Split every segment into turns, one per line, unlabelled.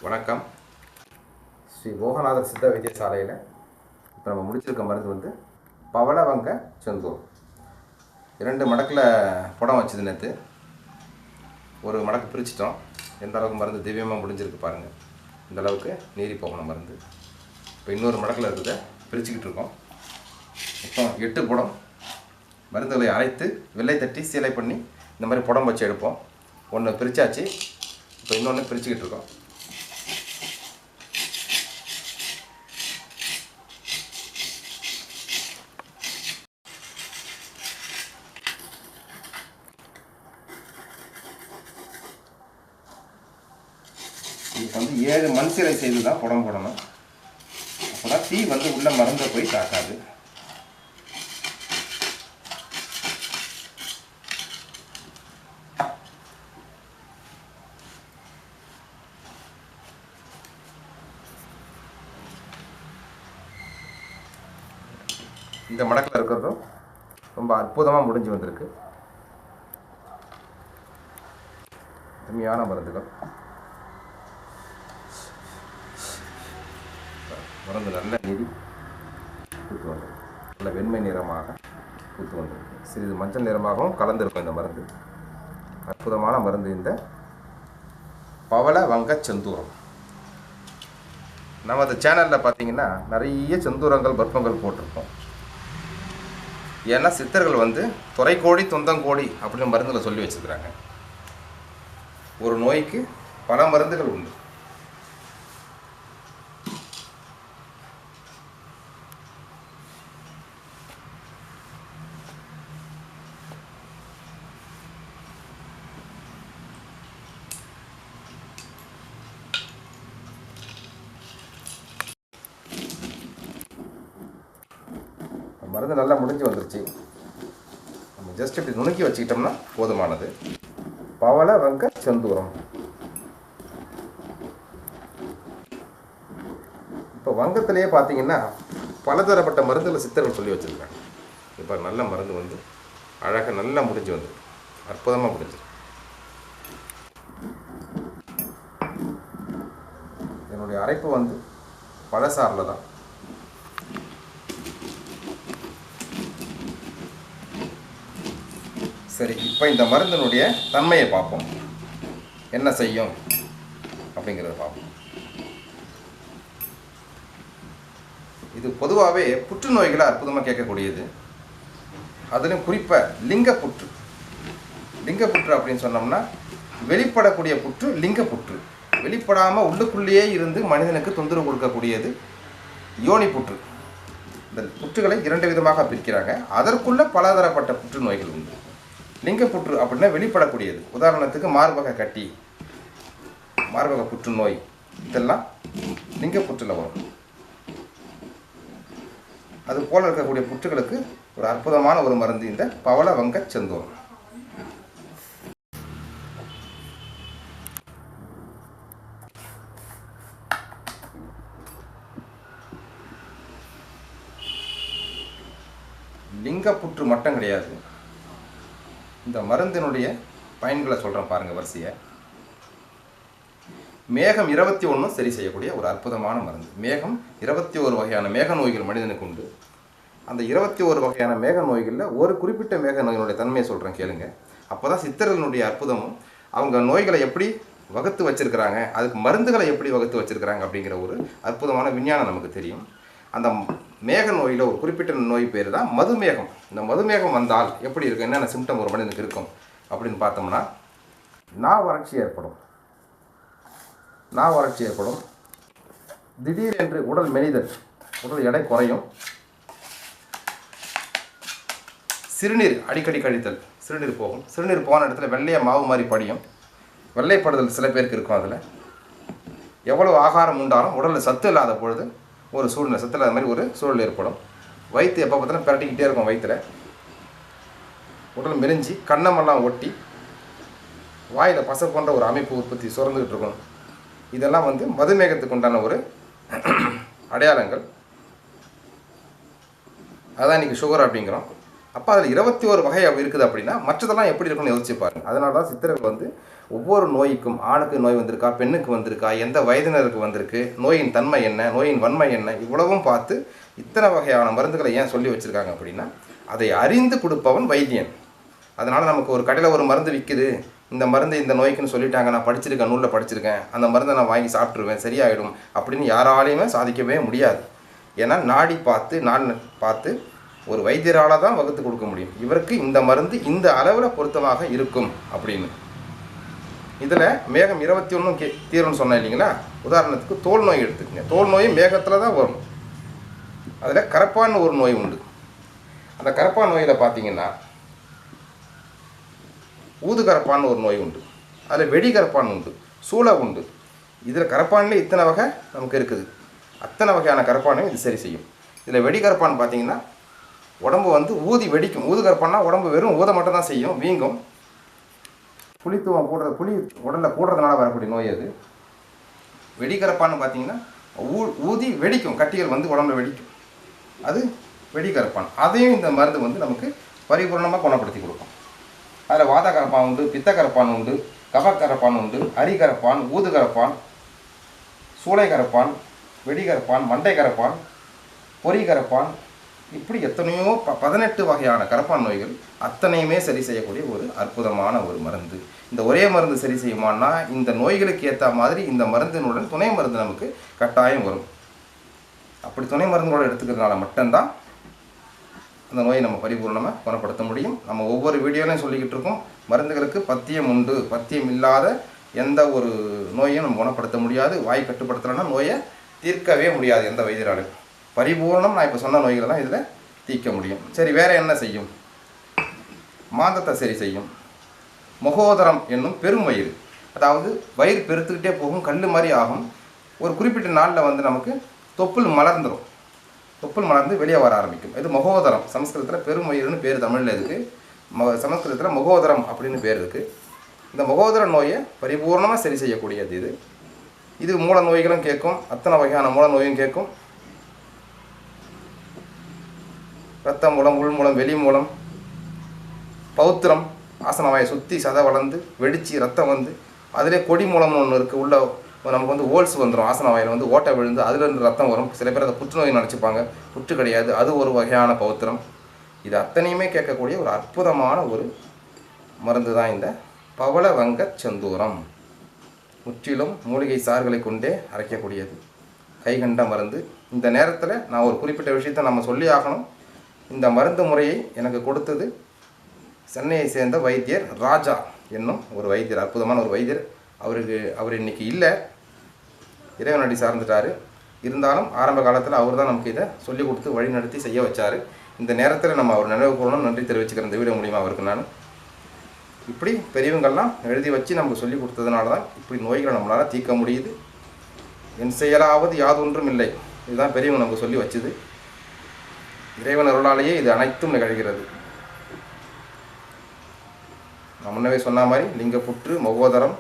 வணக்கம். ஸ்ரீ மோகநாதர் சித்த வைத்தியசாலையில் இப்போ நம்ம முடிச்சிருக்க மருந்து வந்து பவளவங்க செந்தூர். 2 மடக்கில் புடம் வச்சது நேற்று. ஒரு மடக்கு பிரிச்சிட்டோம். எந்த அளவுக்கு மருந்து திவ்யமாக முடிஞ்சிருக்கு பாருங்கள். இந்த அளவுக்கு நீரி போகணும் மருந்து. இப்போ இன்னொரு மடக்கில் இருக்கிறத பிரிச்சுக்கிட்டு இருக்கோம். இப்போ 8 புடம் மருந்துகளை அரைத்து வெள்ளை தட்டி சீலை பண்ணி இந்த மாதிரி புடம் வச்சு எடுப்போம். ஒன்று பிரித்தாச்சு, இப்போ இன்னொன்று பிரிச்சுக்கிட்டு இருக்கோம். இதுக்கு வந்து 7 மண் சிலை செய்து தான் புடம் போடணும். அப்போ தான் தீ வந்து உள்ள மருந்தை போய் தாக்காது. இந்த மடக்கில் இருக்கிறதும் ரொம்ப அற்புதமாக முடிஞ்சு வந்திருக்கு. அருமையான மருந்துகள். மருந்து நல்ல நீடி பூத்து வந்திருக்கு. நல்ல வெண்மை நிறமாக பூத்து வந்திருக்கு. சிறிது மஞ்சள் நிறமாகவும் கலந்திருக்கும் இந்த மருந்து. அற்புதமான மருந்து இந்த பவளவங்க செந்தூரம். நமது சேனலில் பார்த்தீங்கன்னா நிறைய செந்தூரங்கள் பற்பங்கள் போட்டிருக்கோம். ஏன்னா சித்தர்கள் வந்து துறைக்கோடி தொந்தங்கோடி அப்படின்னு மருந்துகளை சொல்லி வச்சுக்கிறாங்க. ஒரு நோய்க்கு பல மருந்துகள் உண்டு. மருந்து நல்லா முடிஞ்சு வந்துருச்சு. நம்ம ஜஸ்ட் இப்படி நுணுக்கி வச்சுக்கிட்டோம்னா போதுமானது. பவளவங்க செந்தூரம். இப்போ வங்கத்திலேயே பார்த்தீங்கன்னா பலதரப்பட்ட மருந்துகளை சித்தர்கள் சொல்லி வச்சுருக்காங்க. இப்போ நல்ல மருந்து வந்து அழகாக நல்லா முடிஞ்சு வந்து அற்புதமாக முடிஞ்சிருக்கு. என்னுடைய அரைப்பு வந்து பழசாரில் தான். சரி, இப்போ இந்த மருந்தினுடைய தன்மையை பார்ப்போம். என்ன செய்யும் அப்படிங்கிறத பார்ப்போம். இது பொதுவாகவே புற்றுநோய்களை அற்புதமாக கேட்கக்கூடியது. அதிலும் குறிப்பாக லிங்கப்புற்று. லிங்கப்புற்று அப்படின்னு சொன்னோம்னா வெளிப்படக்கூடிய புற்று லிங்கப்புற்று. வெளிப்படாமல் உள்ளுக்குள்ளேயே இருந்து மனிதனுக்கு தொந்தரவு கொடுக்கக்கூடியது யோனி புற்று. இந்த புற்றுகளை 2 விதமாக பிரிக்கிறாங்க. அதற்குள்ள பலதரப்பட்ட புற்றுநோய்கள் உண்டு. லிங்கப்புற்று அப்படின்னா வெளிப்படக்கூடியது. உதாரணத்துக்கு மார்பக கட்டி, மார்பக புற்றுநோய், இதெல்லாம் லிங்கப்புற்றில் வரும். அது போல இருக்கக்கூடிய புற்றுகளுக்கு ஒரு அற்புதமான ஒரு மருந்து இந்த பவளவங்க செந்தூரம். லிங்கப்புற்று மட்டும் கிடையாது. இந்த மருந்தினுடைய பயன்களை சொல்கிறேன் பாருங்கள் வரிசையை. மேகம் 21 சரி செய்யக்கூடிய ஒரு அற்புதமான மருந்து. மேகம் 21 வகையான மேக நோய்கள் மனிதனுக்கு உண்டு. அந்த 21 வகையான மேக நோய்களில் ஒரு குறிப்பிட்ட மேக நோயினுடைய தன்மையை சொல்கிறேன் கேளுங்க. அப்போ தான் சித்தர்களுடைய அற்புதமும் அவங்க நோய்களை எப்படி வகுத்து வச்சுருக்கிறாங்க, அதுக்கு மருந்துகளை எப்படி வகுத்து வச்சுருக்கிறாங்க அப்படிங்கிற ஒரு அற்புதமான விஞ்ஞானம் நமக்கு தெரியும். அந்த மேக நோயில் ஒரு குறிப்பிட்ட நோய் பேர் தான் மதுமேகம். இந்த மதுமேகம் வந்தால் எப்படி இருக்கும், என்னென்ன சிம்டம் ஒரு மனிதனுக்கு இருக்கும் அப்படின்னு பார்த்தோம்னா வறட்சி ஏற்படும். வறட்சி ஏற்படும். திடீரென்று உடல் மெலிதல், உடல் எடை குறையும். சிறுநீர் அடிக்கடி கழித்தல், சிறுநீர் போகும். சிறுநீர் போன இடத்துல வெள்ளைய மாவு மாதிரி படியும். வெள்ளைப்படுதல் சில பேருக்கு இருக்கும். அதில் எவ்வளவு ஆகாரம் உண்டாலும் உடலில் சத்து இல்லாத பொழுது ஒரு சூழ்நிலை, சத்து இல்லாத மாதிரி ஒரு சூழல் ஏற்படும். வயிற்று எப்போ பார்த்தாலும் பிரட்டிக்கிட்டே இருக்கும். வயிற்றில் உடல் மெலிஞ்சி கண்ணமெல்லாம் ஒட்டி வாயில் பசை போன்ற ஒரு அமைப்பு உற்பத்தி சுரந்துக்கிட்டு இருக்கும். இதெல்லாம் வந்து மதுமேகத்துக்கு உண்டான ஒரு அடையாளங்கள். அதான் இன்றைக்கி சுகர் அப்படிங்கிறோம். அப்போ அதில் 21 வகை இருக்குது அப்படின்னா மற்றதெல்லாம் எப்படி இருக்குன்னு யோசிச்சு பாருங்க. அதனால தான் சித்தர்கள் வந்து ஒவ்வொரு நோய்க்கும், ஆணுக்கு நோய் வந்திருக்கா, பெண்ணுக்கு வந்திருக்கா, எந்த வயதினருக்கு வந்திருக்கு, நோயின் தன்மை என்ன, நோயின் வன்மை என்ன, இவ்வளவும் பார்த்து இத்தனை வகையான மருந்துகளை ஏன் சொல்லி வச்சுருக்காங்க அப்படின்னா அதை அறிந்து கொடுப்பவன் வைத்தியன். அதனால் நமக்கு ஒரு கடையில் ஒரு மருந்து விற்குது, இந்த மருந்து இந்த நோய்க்குன்னு சொல்லிட்டாங்க, நான் படிச்சிருக்கேன், நூலில் படிச்சிருக்கேன், அந்த மருந்தை நான் வாங்கி சாப்பிட்ருவேன், சரியாயிடும் அப்படின்னு யாராலையுமே சாதிக்கவே முடியாது. ஏன்னா நாடி பார்த்து ஒரு வைத்தியரால் தான் வகுத்து கொடுக்க முடியும், இவருக்கு இந்த மருந்து இந்த அளவில் பொருத்தமாக இருக்கும் அப்படின்னு. இதில் மேகம் 21 தீரும்னு சொன்னேன் இல்லைங்களா. உதாரணத்துக்கு தோல் நோய் எடுத்துக்கங்க. தோல் நோய் மேகத்தில் தான் வரும். அதில் கரப்பான்னு ஒரு நோய் உண்டு. அந்த கரப்பான் நோயில் பார்த்தீங்கன்னா ஊது கரப்பான்னு ஒரு நோய் உண்டு, அதில் வெடி கரப்பான் உண்டு, சூளை உண்டு. இதில் கரப்பான்லேயே இத்தனை வகை நமக்கு இருக்குது. அத்தனை வகையான கரப்பானையும் இது சரி செய்யும். இதில் வெடி கரப்பான் பார்த்தீங்கன்னா உடம்பு வந்து ஊதி வெடிக்கும். ஊது கரப்பான்னா உடம்பு வெறும் ஊத மட்டும் தான் செய்யும், வீங்கும். புளித்துவம் கூடுறது, புளி உடலில் கூடுறதுனால வரக்கூடிய நோய் அது. வெடிக்கரப்பான்னு பார்த்தீங்கன்னா ஊதி வெடிக்கும், கட்டிகள் வந்து உடம்புல வெடிக்கும், அது வெடிக்கரப்பான். அதையும் இந்த மருந்து வந்து நமக்கு பரிபூர்ணமாக குணப்படுத்தி கொடுக்கும். அதில் வாத கரப்பான் உண்டு, பித்த கரப்பான் உண்டு, கபக்கரப்பான் உண்டு, அரிகரப்பான், ஊது கரப்பான், சூளை கரப்பான், வெடிகரப்பான், மண்டை கரப்பான், பொறி கரப்பான், இப்படி எத்தனையோ 18 வகையான கரப்பான் நோய்கள் அத்தனையுமே சரி செய்யக்கூடிய ஒரு அற்புதமான ஒரு மருந்து. இந்த ஒரே மருந்து சரி செய்யுமானா இந்த நோய்களுக்கு ஏற்ற மாதிரி இந்த மருந்தினுடன் துணை மருந்து நமக்கு கட்டாயம் வரும். அப்படி துணை மருந்துகளோடு எடுத்துக்கிறதுனால மட்டும்தான் அந்த நோயை நம்ம பரிபூர்ணமாக குணப்படுத்த முடியும். நம்ம ஒவ்வொரு வீடியோலையும் சொல்லிக்கிட்டு இருக்கோம், மருந்துகளுக்கு பத்தியம் உண்டு, பத்தியம் இல்லாத எந்த ஒரு நோயையும் நம்ம குணப்படுத்த முடியாது. வாய் கட்டுப்படுத்தலைன்னா நோயை தீர்க்கவே முடியாது எந்த வைத்தியராலும். பரிபூர்ணம் நான் இப்போ சொன்ன நோய்களெல்லாம் இதில் தீர்க்க முடியும். சரி, வேறு என்ன செய்யும்? மாந்தத்தை சரி செய்யும். முகோதரம் என்னும் பெரும் வயிறு, அதாவது வயிறு பெருத்துக்கிட்டே போகும், கல் மாதிரி ஆகும். ஒரு குறிப்பிட்ட நாளில் வந்து நமக்கு தொப்புள் மலர்ந்துடும், தொப்புள் மலர்ந்து வெளியே வர ஆரம்பிக்கும். இது முகோதரம். சமஸ்கிருதத்தில் பெரும் வயிறுன்னு பேர் தமிழில் இருக்குது, சமஸ்கிருதத்தில் முகோதரம் அப்படின்னு பேர் இருக்குது. இந்த முகோதர நோயை பரிபூர்ணமாக சரி செய்யக்கூடியது இது. இது மூல நோய்களும் கேட்கும், அத்தனை வகையான மூல நோயும் கேட்கும். இரத்த மூலம், உள் மூலம், வெளி மூலம், பௌத்திரம், ஆசனவாயை சுற்றி சதை வளர்ந்து வெடித்து ரத்தம் வந்து அதிலே கொடி மூலம்னு ஒன்று இருக்குது. உள்ள நமக்கு வந்து ஓல்ஸ் வந்துடும், ஆசனவாயில் வந்து ஓட்டை விழுந்து அதிலிருந்து ரத்தம் வரும். சில பேர் அதை புற்றுநோய் நினச்சிப்பாங்க, புற்று கிடையாது, அது ஒரு வகையான பௌத்திரம். இது அத்தனையுமே கேட்கக்கூடிய ஒரு அற்புதமான ஒரு மருந்து தான் இந்த பவளவங்க செந்தூரம். முற்றிலும் மூலிகை சாறுகளை கொண்டே அரைக்கக்கூடியது, கைகண்ட மருந்து. இந்த நேரத்தில் நான் ஒரு குறிப்பிட்ட விஷயத்தை நம்ம சொல்லி ஆகணும். இந்த மருந்து முறையை எனக்கு கொடுத்தது சென்னையை சேர்ந்த வைத்தியர் ராஜா என்னும் ஒரு வைத்தியர், அற்புதமான ஒரு வைத்தியர். அவர் இன்றைக்கி இல்லை, இறைவனடி சார்ந்துட்டார். இருந்தாலும் ஆரம்ப காலத்தில் அவர் தான் நமக்கு இதை சொல்லிக் கொடுத்து வழி நடத்தி செய்ய வச்சார். இந்த நேரத்தில் நம்ம அவர் நினைவு கூறணும், நன்றி தெரிவிச்சுக்கிறேன் இந்த வீடியோ மூலிமா அவருக்கு. நான் இப்படி பெரியவங்கள்லாம் எழுதி வச்சு நமக்கு சொல்லி கொடுத்ததுனால தான் இப்படி நோய்களை நம்மளால் தீர்க்க முடியுது. என் செயலாவது யாதொன்றும் இல்லை, இதுதான் பெரியவங்க நமக்கு சொல்லி வச்சுது. இறைவன் அருளாலேயே இது அனைத்தும் நிகழ்கிறது. நான் முன்னவே சொன்ன மாதிரி லிங்கப்புற்று, முகோதரம்,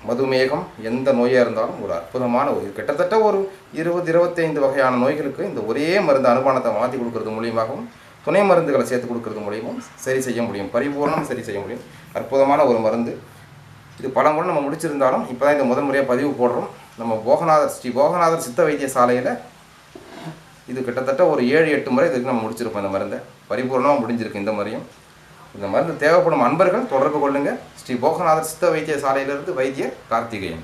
மதுமேகம், எந்த நோயாக இருந்தாலும் ஒரு அற்புதமான ஒரு கிட்டத்தட்ட ஒரு 20-25 வகையான நோய்களுக்கு இந்த ஒரே மருந்து அனுமானத்தை மாற்றி கொடுக்கறது மூலியமாகவும் துணை மருந்துகளை சேர்த்து கொடுக்கறது மூலியமும் சரி செய்ய முடியும், பரிபூர்ணம் சரி செய்ய முடியும். அற்புதமான ஒரு மருந்து இது. பல முறை நம்ம முடிச்சிருந்தாலும் இப்போ தான் இந்த முதல் முறையாக பதிவு போடுறோம். நம்ம ஸ்ரீ போகநாதர் சித்த வைத்தியசாலையில் இது கிட்டத்தட்ட ஒரு 7-8 முறை இதுக்கு நம்ம முடிச்சிருப்போம். இந்த மருந்தை பரிபூர்ணமாக முடிஞ்சிருக்கு இந்த முறையும். இந்த மருந்து தேவைப்படும் அன்பர்கள் தொடர்பு கொள்ளுங்கள். ஸ்ரீ போகநாதர் சித்த வைத்தியசாலையிலிருந்து வைத்தியர் கார்த்திகேயன்.